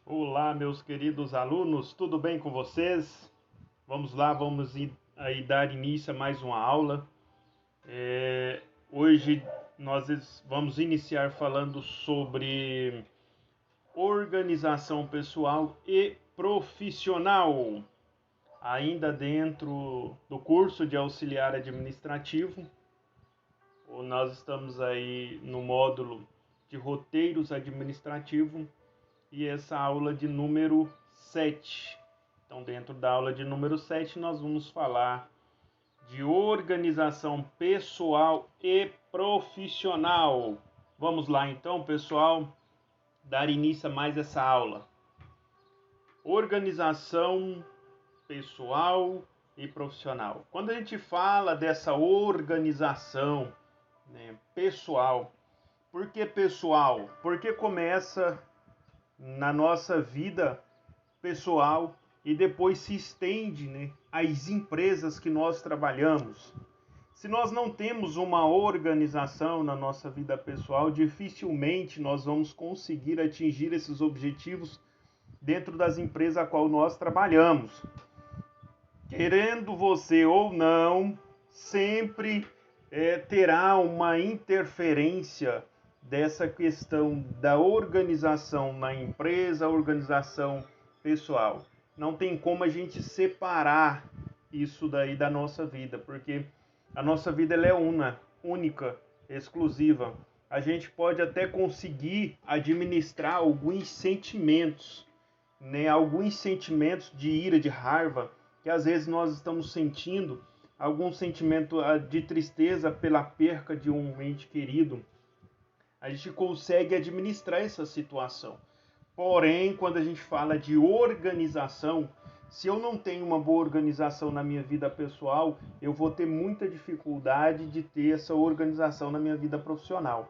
Olá, meus queridos alunos, tudo bem com vocês? Vamos lá, aí dar início a mais uma aula. Hoje nós vamos iniciar falando sobre organização pessoal e profissional, ainda dentro do curso de auxiliar administrativo. Nós estamos aí no módulo de roteiros administrativos e essa aula de número 7. Então, dentro da aula de número 7, nós vamos falar de organização pessoal e profissional. Vamos lá, então, pessoal, dar início a mais essa aula. Organização pessoal e profissional. Quando a gente fala dessa organização, pessoal, por que pessoal? Porque começa na nossa vida pessoal e depois se estende, às empresas que nós trabalhamos. Se nós não temos uma organização na nossa vida pessoal, dificilmente nós vamos conseguir atingir esses objetivos dentro das empresas a qual nós trabalhamos. Querendo você ou não, sempre terá uma interferência dessa questão da organização na empresa, organização pessoal. Não tem como a gente separar isso daí da nossa vida, porque a nossa vida ela é única, exclusiva. A gente pode até conseguir administrar alguns sentimentos, alguns sentimentos de ira, de raiva, que às vezes nós estamos sentindo, algum sentimento de tristeza pela perca de um ente querido. A gente consegue administrar essa situação. Porém, quando a gente fala de organização, se eu não tenho uma boa organização na minha vida pessoal, eu vou ter muita dificuldade de ter essa organização na minha vida profissional.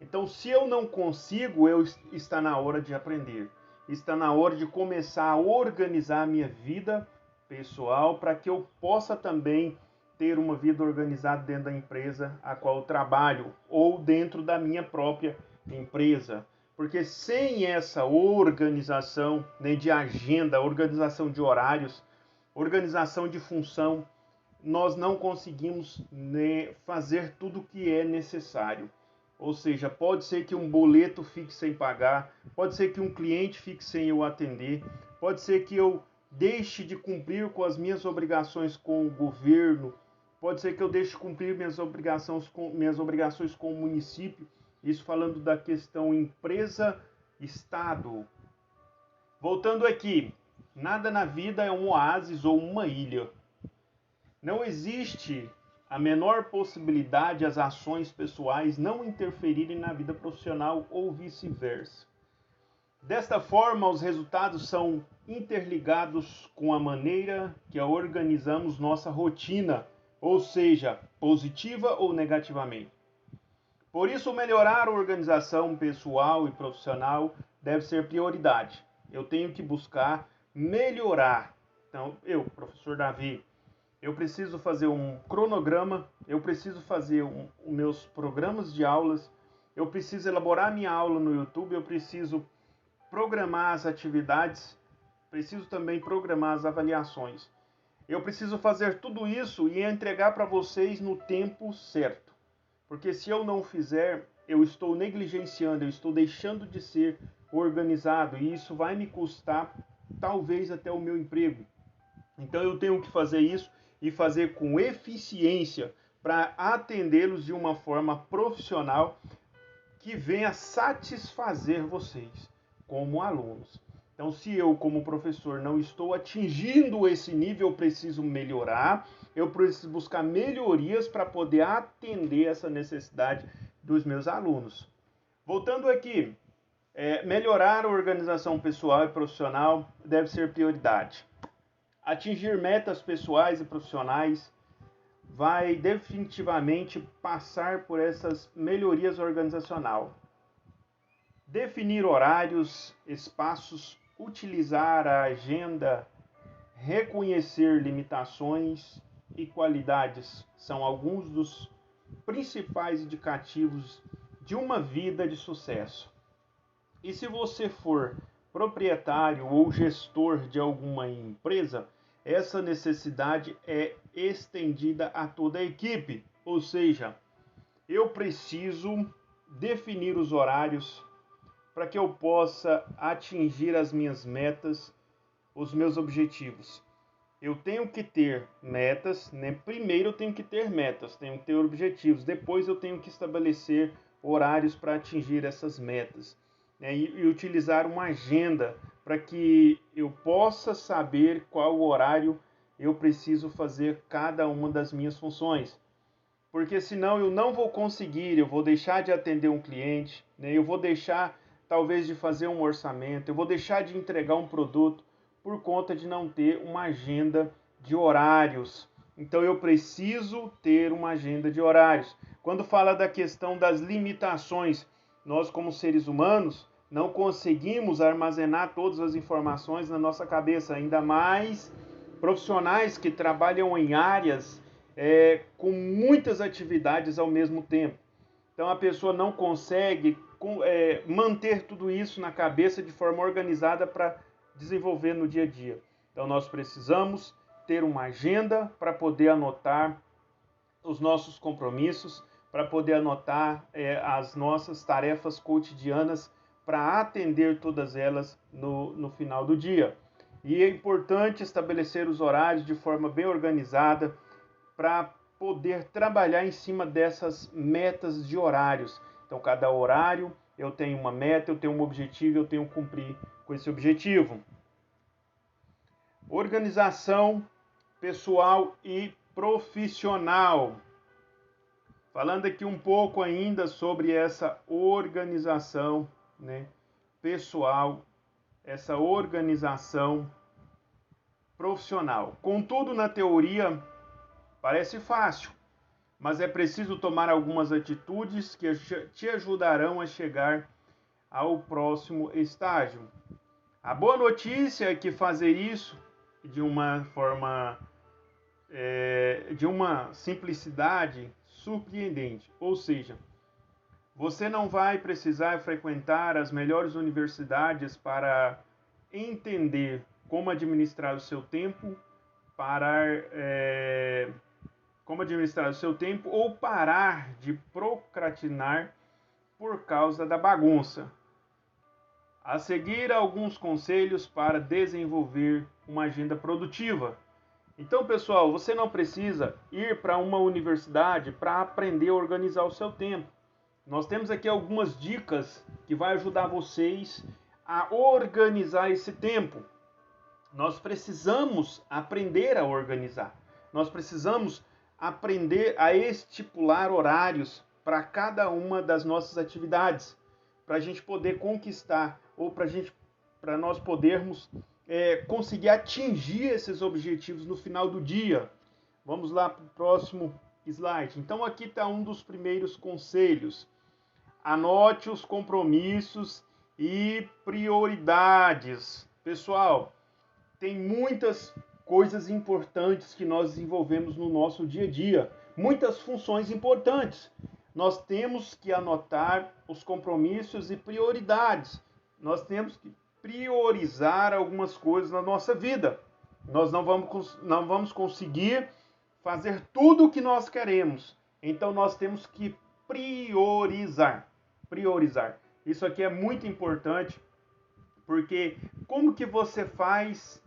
Então, se eu não consigo, está na hora de aprender. Está na hora de começar a organizar a minha vida pessoal para que eu possa também ter uma vida organizada dentro da empresa a qual eu trabalho ou dentro da minha própria empresa. Porque sem essa organização, de agenda, organização de horários, organização de função, nós não conseguimos, fazer tudo o que é necessário. Ou seja, pode ser que um boleto fique sem pagar, pode ser que um cliente fique sem eu atender, pode ser que eu deixe de cumprir com as minhas obrigações com o governo, pode ser que eu deixe de cumprir minhas obrigações com o município. Isso falando da questão empresa-estado. Voltando aqui, nada na vida é um oásis ou uma ilha. Não existe a menor possibilidade as ações pessoais não interferirem na vida profissional ou vice-versa. Desta forma, os resultados são interligados com a maneira que organizamos nossa rotina, ou seja, positiva ou negativamente. Por isso, melhorar a organização pessoal e profissional deve ser prioridade. Eu tenho que buscar melhorar. Então, professor Davi, eu preciso fazer um cronograma, eu preciso fazer os meus programas de aulas, eu preciso elaborar minha aula no YouTube, eu preciso programar as atividades, preciso também programar as avaliações. Eu preciso fazer tudo isso e entregar para vocês no tempo certo. Porque se eu não fizer, eu estou negligenciando, eu estou deixando de ser organizado e isso vai me custar talvez até o meu emprego. Então eu tenho que fazer isso e fazer com eficiência para atendê-los de uma forma profissional que venha satisfazer vocês como alunos. Então, se eu, como professor, não estou atingindo esse nível, eu preciso melhorar, eu preciso buscar melhorias para poder atender essa necessidade dos meus alunos. Voltando aqui, melhorar a organização pessoal e profissional deve ser prioridade. Atingir metas pessoais e profissionais vai definitivamente passar por essas melhorias organizacionais. Definir horários, espaços, utilizar a agenda, reconhecer limitações e qualidades são alguns dos principais indicativos de uma vida de sucesso. E se você for proprietário ou gestor de alguma empresa, essa necessidade é estendida a toda a equipe. Ou seja, eu preciso definir os horários para que eu possa atingir as minhas metas, os meus objetivos. Eu tenho que ter metas, né? Primeiro eu tenho que ter metas, tenho que ter objetivos, depois eu tenho que estabelecer horários para atingir essas metas, né? E utilizar uma agenda para que eu possa saber qual horário eu preciso fazer cada uma das minhas funções. Porque senão eu não vou conseguir, eu vou deixar de atender um cliente, né? Eu vou deixar talvez de fazer um orçamento, eu vou deixar de entregar um produto por conta de não ter uma agenda de horários. Então eu preciso ter uma agenda de horários. Quando fala da questão das limitações, nós como seres humanos não conseguimos armazenar todas as informações na nossa cabeça, ainda mais profissionais que trabalham em áreas com muitas atividades ao mesmo tempo. Então a pessoa não consegue manter tudo isso na cabeça de forma organizada para desenvolver no dia a dia. Então nós precisamos ter uma agenda para poder anotar os nossos compromissos, para poder anotar as nossas tarefas cotidianas, para atender todas elas no final do dia. E é importante estabelecer os horários de forma bem organizada, para poder trabalhar em cima dessas metas de horários. Então, cada horário eu tenho uma meta, eu tenho um objetivo, eu tenho que cumprir com esse objetivo. Organização pessoal e profissional. Falando aqui um pouco ainda sobre essa organização, né, pessoal, essa organização profissional. Contudo, na teoria, parece fácil, mas é preciso tomar algumas atitudes que te ajudarão a chegar ao próximo estágio. A boa notícia é que fazer isso de uma forma, de uma simplicidade surpreendente. Ou seja, você não vai precisar frequentar as melhores universidades para entender como administrar o seu tempo, como administrar o seu tempo ou parar de procrastinar por causa da bagunça. A seguir, alguns conselhos para desenvolver uma agenda produtiva. Então, pessoal, você não precisa ir para uma universidade para aprender a organizar o seu tempo. Nós temos aqui algumas dicas que vai ajudar vocês a organizar esse tempo. Nós precisamos aprender a organizar. Nós precisamos aprender a estipular horários para cada uma das nossas atividades, para a gente poder conquistar ou para nós podermos conseguir atingir esses objetivos no final do dia. Vamos lá para o próximo slide. Então aqui está um dos primeiros conselhos. Anote os compromissos e prioridades. Pessoal, tem muitas coisas importantes que nós desenvolvemos no nosso dia a dia, muitas funções importantes. Nós temos que anotar os compromissos e prioridades. Nós temos que priorizar algumas coisas na nossa vida. Nós não vamos conseguir fazer tudo o que nós queremos. Então nós temos que priorizar. Priorizar. Isso aqui é muito importante, porque como que você faz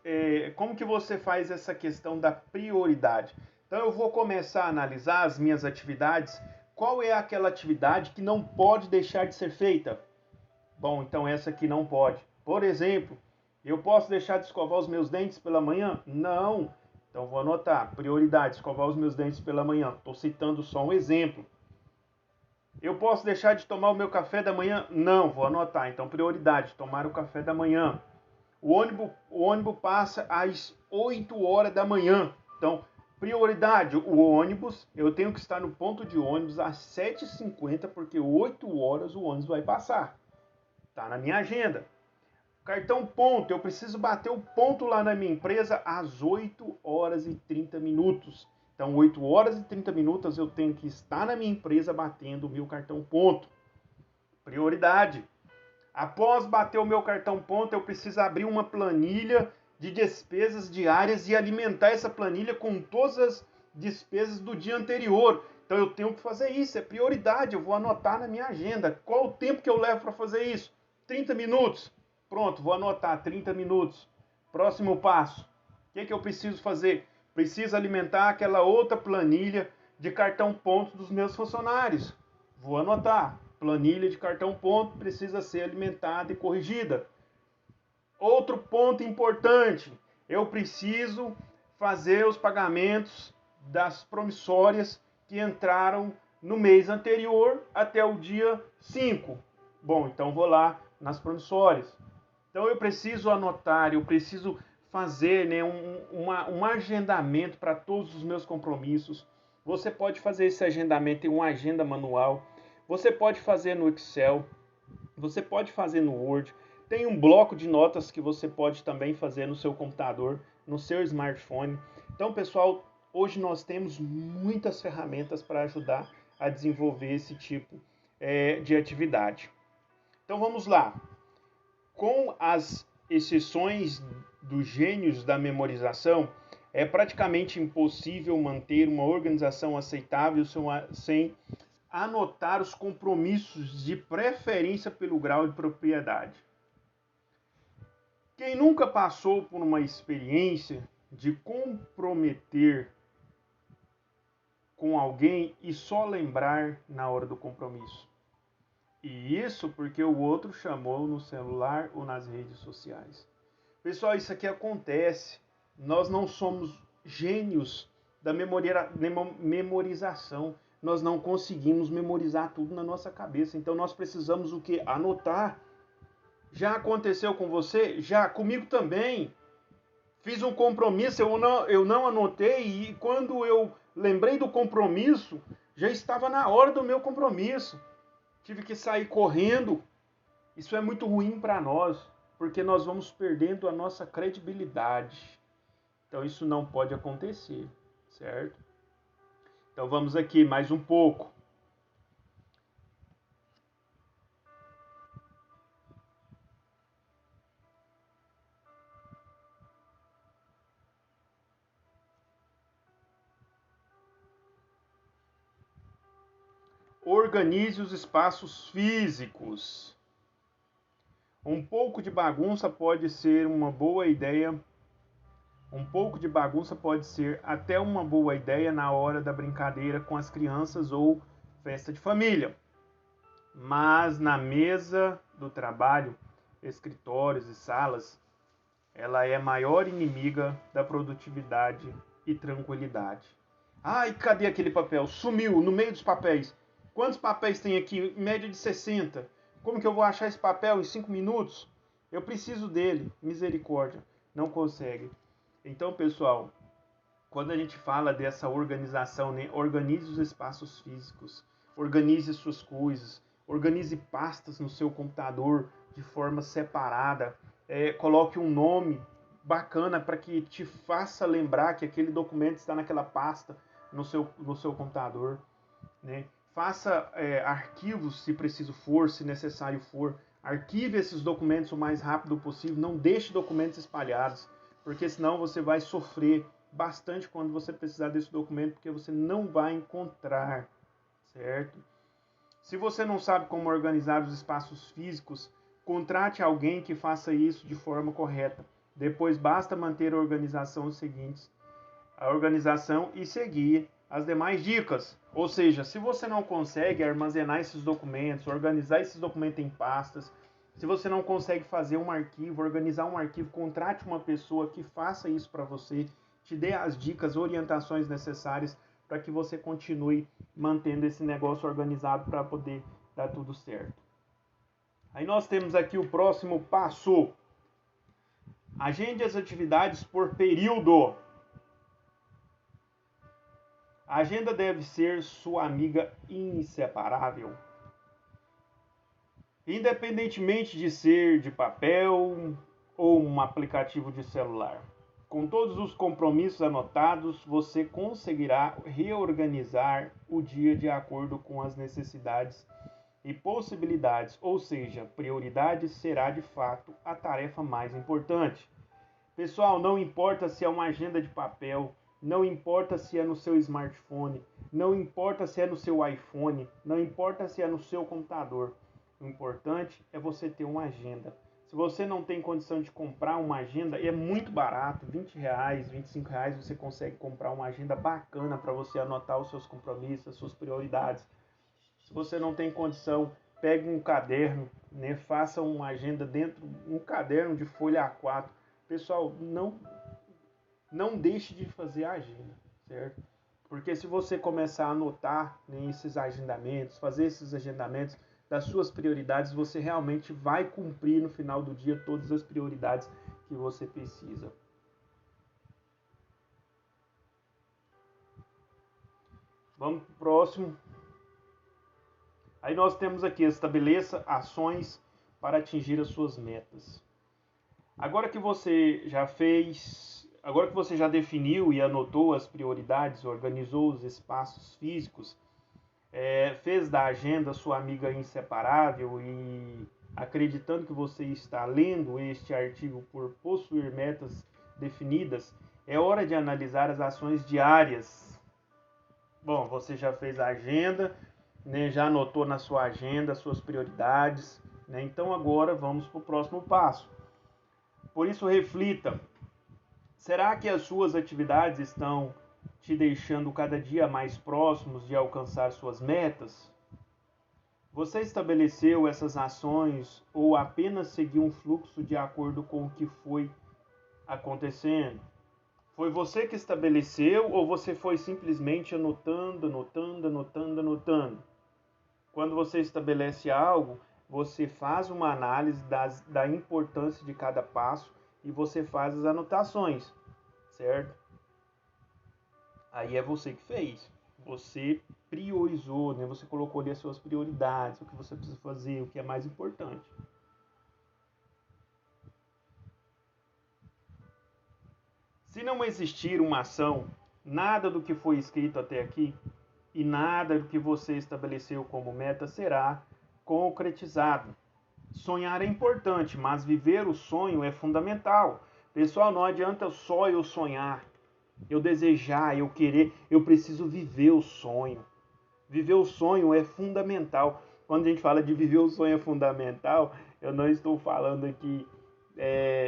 essa questão da prioridade? Então eu vou começar a analisar as minhas atividades. Qual é aquela atividade que não pode deixar de ser feita? Bom, então essa aqui não pode. Por exemplo, eu posso deixar de escovar os meus dentes pela manhã? Não. Então vou anotar, prioridade, escovar os meus dentes pela manhã. Estou citando só um exemplo. Eu posso deixar de tomar o meu café da manhã? Não, vou anotar. Então, prioridade, tomar o café da manhã. O ônibus passa às 8 horas da manhã. Então, prioridade, o ônibus, eu tenho que estar no ponto de ônibus às 7h50, porque 8 horas o ônibus vai passar. Está na minha agenda. Cartão ponto, eu preciso bater o ponto lá na minha empresa às 8 horas e 30 minutos. Então, 8 horas e 30 minutos eu tenho que estar na minha empresa batendo o meu cartão ponto. Prioridade. Após bater o meu cartão ponto, eu preciso abrir uma planilha de despesas diárias e alimentar essa planilha com todas as despesas do dia anterior. Então eu tenho que fazer isso, é prioridade, eu vou anotar na minha agenda. Qual o tempo que eu levo para fazer isso? 30 minutos. Pronto, vou anotar 30 minutos. Próximo passo. O que eu preciso fazer? Preciso alimentar aquela outra planilha de cartão ponto dos meus funcionários. Vou anotar. Planilha de cartão ponto precisa ser alimentada e corrigida. Outro ponto importante, eu preciso fazer os pagamentos das promissórias que entraram no mês anterior até o dia 5. Bom, então vou lá nas promissórias. Então eu preciso anotar, eu preciso fazer, né, um agendamento para todos os meus compromissos. Você pode fazer esse agendamento em uma agenda manual, você pode fazer no Excel, você pode fazer no Word. Tem um bloco de notas que você pode também fazer no seu computador, no seu smartphone. Então, pessoal, hoje nós temos muitas ferramentas para ajudar a desenvolver esse tipo de atividade. Então, vamos lá. Com as exceções dos gênios da memorização, é praticamente impossível manter uma organização aceitável sem anotar os compromissos, de preferência pelo grau de propriedade. Quem nunca passou por uma experiência de comprometer com alguém e só lembrar na hora do compromisso? E isso porque o outro chamou no celular ou nas redes sociais. Pessoal, isso aqui acontece. Nós não somos gênios da memorização. Nós não conseguimos memorizar tudo na nossa cabeça. Então nós precisamos o quê? Anotar. Já aconteceu com você? Já, comigo também. Fiz um compromisso, eu não anotei, e quando eu lembrei do compromisso, já estava na hora do meu compromisso. Tive que sair correndo. Isso é muito ruim para nós, porque nós vamos perdendo a nossa credibilidade. Então isso não pode acontecer, certo? Então vamos aqui mais um pouco. Organize os espaços físicos. Um pouco de bagunça pode ser uma boa ideia. Um pouco de bagunça pode ser até uma boa ideia na hora da brincadeira com as crianças ou festa de família. Mas na mesa do trabalho, escritórios e salas, ela é a maior inimiga da produtividade e tranquilidade. Ai, cadê aquele papel? Sumiu no meio dos papéis. Quantos papéis tem aqui? Em média de 60. Como que eu vou achar esse papel em 5 minutos? Eu preciso dele. Misericórdia. Não consegue. Então, pessoal, quando a gente fala dessa organização, né, organize os espaços físicos, organize suas coisas, organize pastas no seu computador de forma separada, coloque um nome bacana para que te faça lembrar que aquele documento está naquela pasta no seu computador, né? Faça arquivos se preciso for, se necessário for. Arquive esses documentos o mais rápido possível. Não deixe documentos espalhados, porque senão você vai sofrer bastante quando você precisar desse documento, porque você não vai encontrar, certo? Se você não sabe como organizar os espaços físicos, contrate alguém que faça isso de forma correta. Depois basta manter a organização e seguir as demais dicas. Ou seja, se você não consegue armazenar esses documentos, organizar esses documentos em pastas, se você não consegue fazer um arquivo, organizar um arquivo, contrate uma pessoa que faça isso para você, te dê as dicas, orientações necessárias para que você continue mantendo esse negócio organizado para poder dar tudo certo. Aí nós temos aqui o próximo passo. Agende as atividades por período. A agenda deve ser sua amiga inseparável. Independentemente de ser de papel ou um aplicativo de celular. Com todos os compromissos anotados, você conseguirá reorganizar o dia de acordo com as necessidades e possibilidades, ou seja, prioridade será de fato a tarefa mais importante. Pessoal, não importa se é uma agenda de papel, não importa se é no seu smartphone, não importa se é no seu iPhone, não importa se é no seu computador. O importante é você ter uma agenda. Se você não tem condição de comprar uma agenda, é muito barato, R$ 20, R$ 25, você consegue comprar uma agenda bacana para você anotar os seus compromissos, as suas prioridades. Se você não tem condição, pegue um caderno, né? Faça uma agenda dentro, um caderno de folha A4. Pessoal, não deixe de fazer a agenda, certo? Porque se você começar a anotar, né, esses agendamentos, fazer esses agendamentos das suas prioridades, você realmente vai cumprir no final do dia todas as prioridades que você precisa. Vamos para o próximo. Aí nós temos aqui, estabeleça ações para atingir as suas metas. Agora que você já fez, agora que você já definiu e anotou as prioridades, organizou os espaços físicos, fez da agenda sua amiga inseparável e acreditando que você está lendo este artigo por possuir metas definidas, é hora de analisar as ações diárias. Bom, você já fez a agenda, né, já anotou na sua agenda as suas prioridades, né, então agora vamos para o próximo passo. Por isso, reflita: será que as suas atividades estão te deixando cada dia mais próximos de alcançar suas metas? Você estabeleceu essas ações ou apenas seguiu um fluxo de acordo com o que foi acontecendo? Foi você que estabeleceu ou você foi simplesmente anotando, anotando, anotando, anotando? Quando você estabelece algo, você faz uma análise da importância de cada passo e você faz as anotações, certo? Aí é você que fez. Você priorizou, né? Você colocou ali as suas prioridades, o que você precisa fazer, o que é mais importante. Se não existir uma ação, nada do que foi escrito até aqui e nada do que você estabeleceu como meta será concretizado. Sonhar é importante, mas viver o sonho é fundamental. Pessoal, não adianta só eu sonhar, eu desejar, eu querer, eu preciso viver o sonho. Viver o sonho é fundamental. Quando a gente fala de viver o sonho é fundamental, eu não estou falando aqui,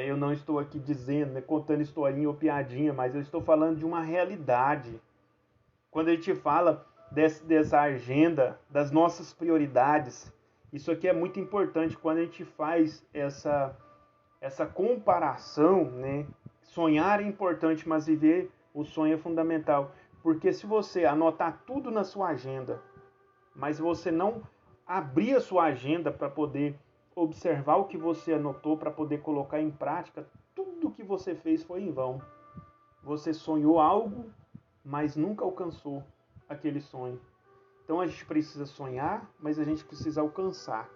eu não estou aqui dizendo, né, contando historinha ou piadinha, mas eu estou falando de uma realidade. Quando a gente fala dessa agenda, das nossas prioridades, isso aqui é muito importante quando a gente faz essa comparação, né? Sonhar é importante, mas viver o sonho é fundamental. Porque se você anotar tudo na sua agenda, mas você não abrir a sua agenda para poder observar o que você anotou, para poder colocar em prática, tudo que você fez foi em vão. Você sonhou algo, mas nunca alcançou aquele sonho. Então a gente precisa sonhar, mas a gente precisa alcançar.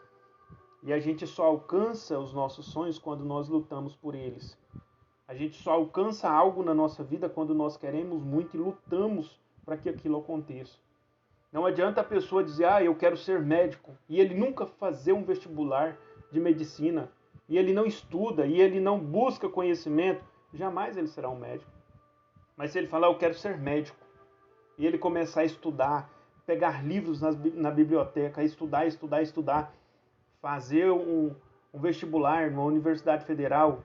E a gente só alcança os nossos sonhos quando nós lutamos por eles. A gente só alcança algo na nossa vida quando nós queremos muito e lutamos para que aquilo aconteça. Não adianta a pessoa dizer, eu quero ser médico, e ele nunca fazer um vestibular de medicina, e ele não estuda, e ele não busca conhecimento, jamais ele será um médico. Mas se ele falar, eu quero ser médico, e ele começar a estudar, pegar livros na biblioteca, estudar, estudar, estudar, fazer um vestibular numa universidade federal,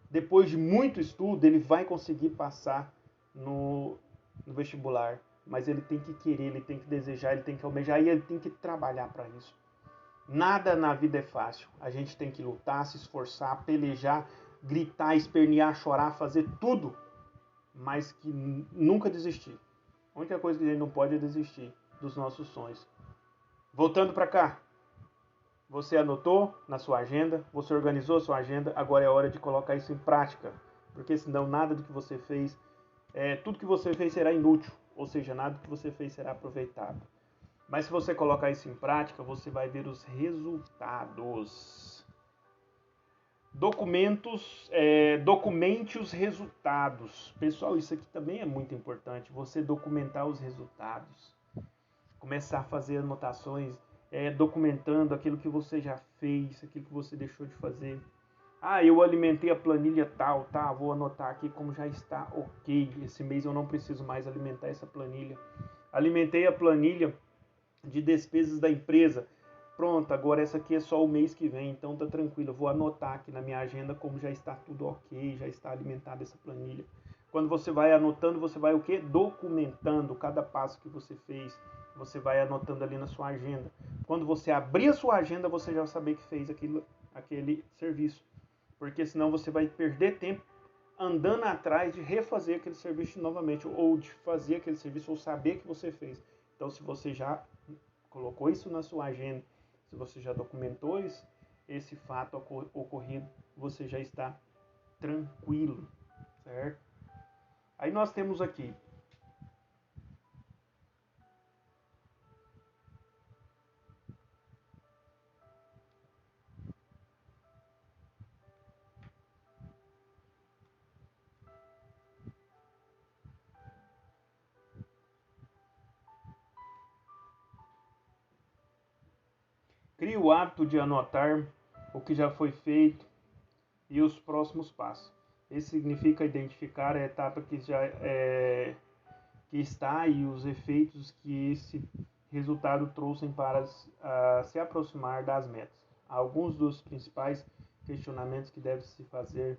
depois de muito estudo, ele vai conseguir passar no vestibular. Mas ele tem que querer, ele tem que desejar, ele tem que almejar e ele tem que trabalhar para isso. Nada na vida é fácil. A gente tem que lutar, se esforçar, pelejar, gritar, espernear, chorar, fazer tudo, mas que nunca desistir. A única coisa que a gente não pode é desistir dos nossos sonhos. Voltando para cá. Você anotou na sua agenda, você organizou a sua agenda, agora é hora de colocar isso em prática. Porque senão nada do que você fez, tudo que você fez será inútil. Ou seja, nada do que você fez será aproveitado. Mas se você colocar isso em prática, você vai ver os resultados. Documente os resultados. Pessoal, isso aqui também é muito importante. Você documentar os resultados. Começar a fazer anotações documentando aquilo que você já fez, aquilo que você deixou de fazer. Ah, eu alimentei a planilha tal, tá? Vou anotar aqui como já está ok. Esse mês eu não preciso mais alimentar essa planilha. Alimentei a planilha de despesas da empresa. Pronto, agora essa aqui é só o mês que vem, então tá tranquilo. Eu vou anotar aqui na minha agenda como já está tudo ok, já está alimentada essa planilha. Quando você vai anotando, você vai o quê? Documentando cada passo que você fez. Você vai anotando ali na sua agenda. Quando você abrir a sua agenda, você já vai saber que fez aquele serviço. Porque senão você vai perder tempo andando atrás de refazer aquele serviço novamente, ou de fazer aquele serviço, ou saber que você fez. Então, se você já colocou isso na sua agenda, se você já documentou esse fato ocorrido, você já está tranquilo, certo? Aí nós temos aqui crie o hábito de anotar o que já foi feito e os próximos passos. Isso significa identificar a etapa que está e os efeitos que esse resultado trouxe para se aproximar das metas. Alguns dos principais questionamentos que deve se fazer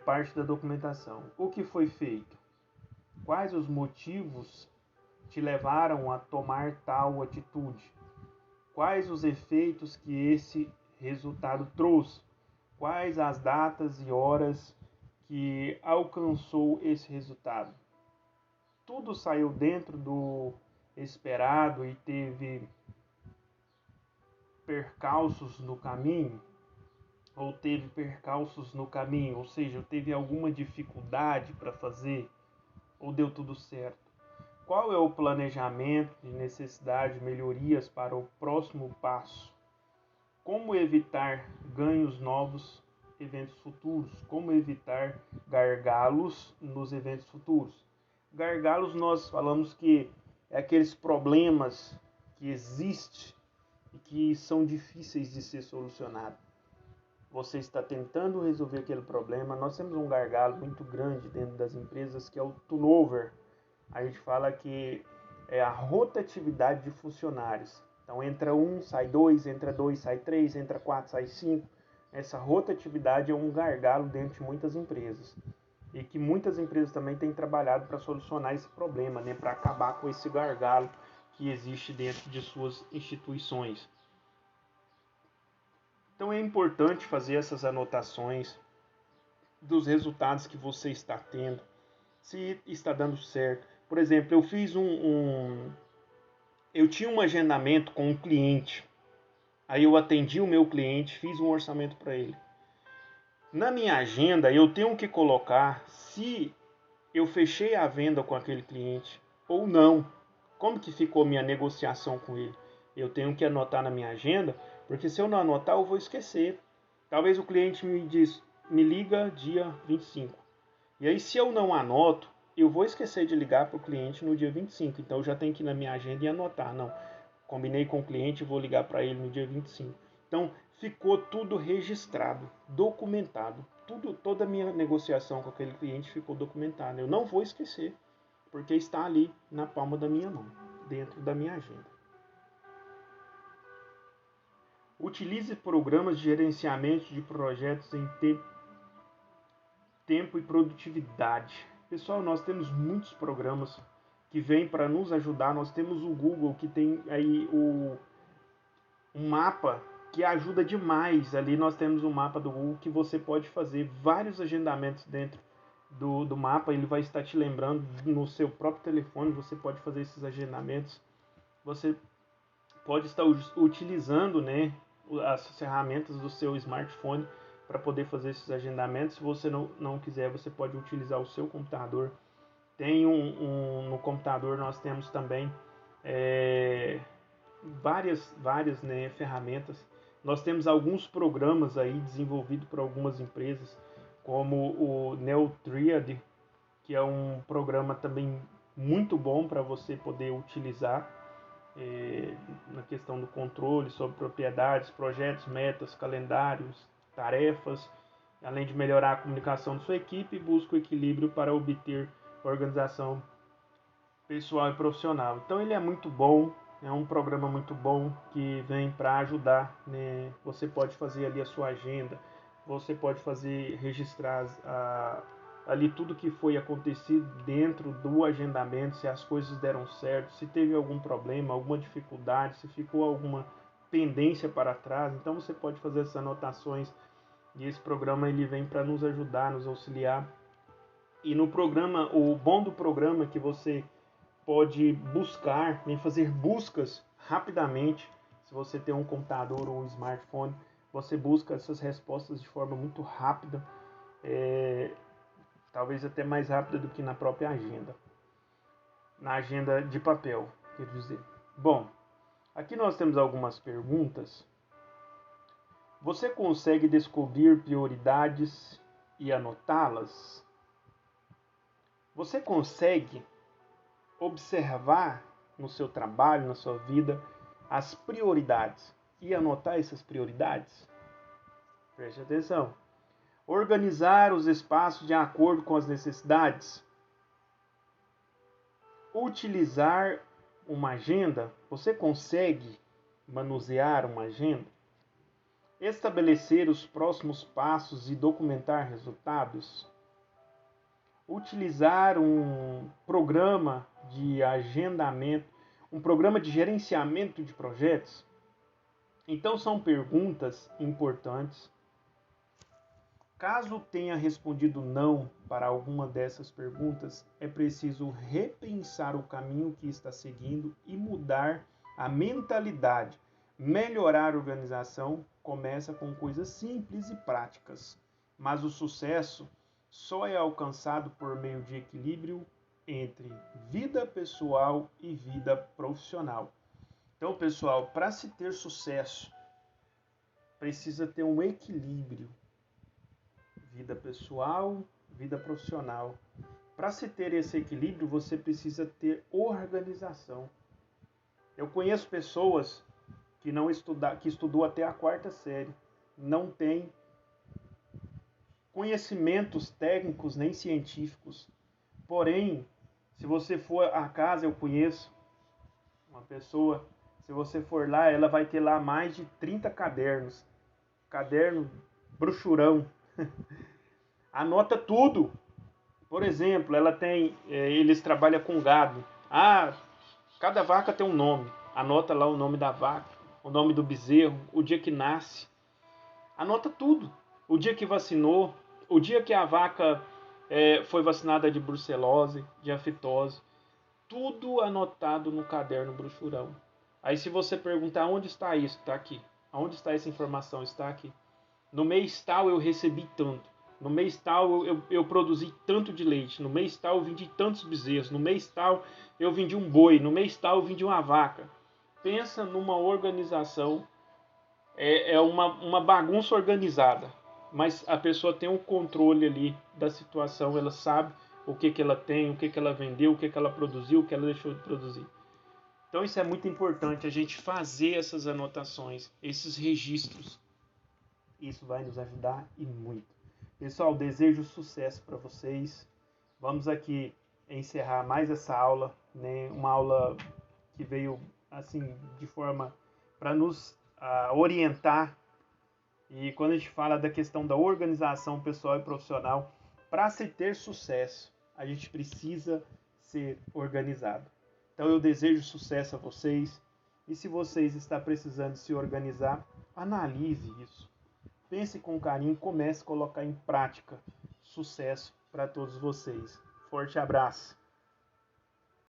parte da documentação. O que foi feito? Quais os motivos te levaram a tomar tal atitude? Quais os efeitos que esse resultado trouxe? Quais as datas e horas que alcançou esse resultado? Tudo saiu dentro do esperado e teve percalços no caminho? Ou teve percalços no caminho? Ou seja, teve alguma dificuldade para fazer? Ou deu tudo certo? Qual é o planejamento de necessidade de melhorias para o próximo passo? Como evitar ganhos novos eventos futuros? Como evitar gargalos nos eventos futuros? Gargalos nós falamos que é aqueles problemas que existem e que são difíceis de ser solucionados. Você está tentando resolver aquele problema. Nós temos um gargalo muito grande dentro das empresas que é o turnover. A gente fala que é a rotatividade de funcionários. Então entra um, sai dois, entra dois, sai três, entra quatro, sai cinco. Essa rotatividade é um gargalo dentro de muitas empresas. E que muitas empresas também têm trabalhado para solucionar esse problema, né? Para acabar com esse gargalo que existe dentro de suas instituições. Então é importante fazer essas anotações dos resultados que você está tendo, se está dando certo. Por exemplo, eu tinha um agendamento com um cliente, aí eu atendi o meu cliente, fiz um orçamento para ele. Na minha agenda eu tenho que colocar se eu fechei a venda com aquele cliente ou não. Como que ficou minha negociação com ele? Eu tenho que anotar na minha agenda, porque se eu não anotar eu vou esquecer. Talvez o cliente me liga dia 25. E aí se eu não anoto, eu vou esquecer de ligar para o cliente no dia 25. Então eu já tenho que ir na minha agenda e anotar. Não, combinei com o cliente, vou ligar para ele no dia 25. Então ficou tudo registrado, documentado. Toda a minha negociação com aquele cliente ficou documentada. Eu não vou esquecer, porque está ali na palma da minha mão, dentro da minha agenda. Utilize programas de gerenciamento de projetos em tempo e produtividade. Pessoal, nós temos muitos programas que vêm para nos ajudar. Nós temos o Google, que tem aí um mapa que ajuda demais. Ali nós temos um mapa do Google que você pode fazer vários agendamentos dentro do mapa. Ele vai estar te lembrando no seu próprio telefone. Você pode fazer esses agendamentos. Você pode estar utilizando, né, as ferramentas do seu smartphone para poder fazer esses agendamentos. Se você não quiser, você pode utilizar o seu computador. Tem no computador nós temos também várias né, ferramentas. Nós temos alguns programas aí desenvolvidos por algumas empresas, como o NeoTriad, que é um programa também muito bom para você poder utilizar. na questão do controle sobre propriedades, projetos, metas, calendários, tarefas, além de melhorar a comunicação de sua equipe, busca o equilíbrio para obter organização pessoal e profissional. Então ele é muito bom, é um programa muito bom que vem para ajudar, né? Você pode fazer ali a sua agenda, você pode fazer, registrar ali tudo que foi acontecido dentro do agendamento, se as coisas deram certo, se teve algum problema, alguma dificuldade, se ficou alguma pendência para trás. Então você pode fazer essas anotações e esse programa ele vem para nos ajudar, nos auxiliar. E no programa, o bom do programa é que você pode buscar, fazer buscas rapidamente. Se você tem um computador ou um smartphone, você busca essas respostas de forma muito rápida, talvez até mais rápida do que na própria agenda, na agenda de papel, quer dizer. Bom, aqui nós temos algumas perguntas. Você consegue descobrir prioridades e anotá-las? Você consegue observar no seu trabalho, na sua vida, as prioridades e anotar essas prioridades? Preste atenção. Organizar os espaços de acordo com as necessidades. Utilizar uma agenda. Você consegue manusear uma agenda? Estabelecer os próximos passos e documentar resultados. Utilizar um programa de agendamento, um programa de gerenciamento de projetos. Então são perguntas importantes. Caso tenha respondido não para alguma dessas perguntas, é preciso repensar o caminho que está seguindo e mudar a mentalidade. Melhorar a organização começa com coisas simples e práticas, mas o sucesso só é alcançado por meio de equilíbrio entre vida pessoal e vida profissional. Então, pessoal, para se ter sucesso, precisa ter um equilíbrio. Vida pessoal, vida profissional. Para se ter esse equilíbrio, você precisa ter organização. Eu conheço pessoas que estudou até a 4ª série, não tem conhecimentos técnicos nem científicos. Porém, se você for à casa, eu conheço uma pessoa, se você for lá, ela vai ter lá mais de 30 cadernos. Caderno brochurão. Anota tudo. Por exemplo, eles trabalham com gado. Cada vaca tem um nome. Anota lá o nome da vaca, o nome do bezerro, o dia que nasce. Anota tudo. O dia que vacinou, o dia que a vaca foi vacinada de brucelose, de aftose. Tudo anotado no caderno brochurão. Aí se você perguntar onde está isso, está aqui. Onde está essa informação? Está aqui. No mês tal eu recebi tanto. No mês tal eu produzi tanto de leite. No mês tal eu vendi tantos bezerros. No mês tal eu vendi um boi. No mês tal eu vendi uma vaca. Pensa numa organização. É uma bagunça organizada. Mas a pessoa tem um controle ali da situação. Ela sabe o que ela tem, o que ela vendeu, o que ela produziu, o que ela deixou de produzir. Então isso é muito importante, a gente fazer essas anotações, esses registros. Isso vai nos ajudar e muito. Pessoal, desejo sucesso para vocês. Vamos aqui encerrar mais essa aula, né? Uma aula que veio assim de forma para nos orientar. E quando a gente fala da questão da organização pessoal e profissional, para se ter sucesso, a gente precisa ser organizado. Então eu desejo sucesso a vocês. E se vocês estão precisando se organizar, analise isso. Pense com carinho, comece a colocar em prática. Sucesso para todos vocês. Forte abraço.